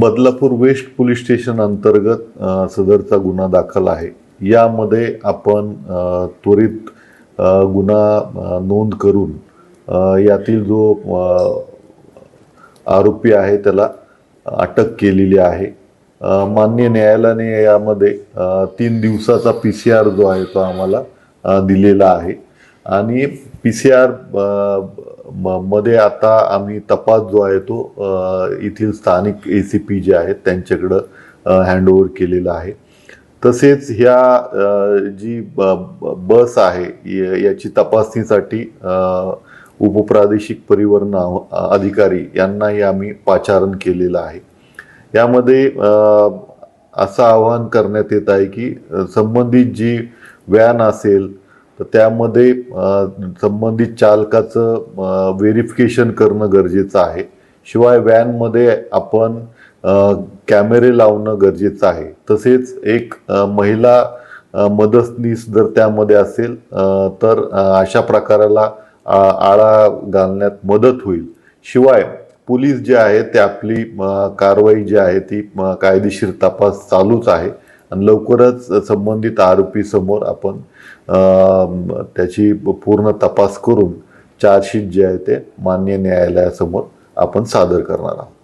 Badlapur waste police station अंतर्गत सदरचा गुन्हा दाखल आहे। यामध्ये आपण त्वरित गुन्हा नोंद करून यातील जो आरोपी आहे त्याला अटक केलेली आहे। माननीय न्यायालयाने यामध्ये 3 दिवसाचा PCR जो आहे तो आम्हाला दिलेला आहे आणि PCR मध्ये आता आम्ही तपास जो आहे तो येथील स्थानिक ACP जे आहेत त्यांच्याकडं हँडओव्हर केलेला आहे। तसेच ह्या जी बस आहे याची तपासणीसाठी उपप्रादेशिक परिवहन अधिकारी यांनाही आम्ही पाचारण केलेलं आहे। यामध्ये असं आवाहन करण्यात येत आहे की संबंधित जी व्हॅन असेल तर त्यामध्ये संबंधित चालकाचं व्हेरिफिकेशन करणं गरजेचं आहे। शिवाय व्हॅनमध्ये आपण कॅमेरे लावणं गरजेचं आहे। तसेच एक महिला मदतनीस जर त्यामध्ये असेल तर अशा प्रकाराला आळा घालण्यात मदत होईल। शिवाय पोलीस जे आहे ते आपली कारवाई जी आहे ती कायदेशीर तपास चालूच आहे आणि लवकरच संबंधित आरोपी समोर आपण त्याची पूर्ण तपास करून चार्जशीट जे आहे ते माननीय न्यायालयासमोर आपण सादर करणार आहोत।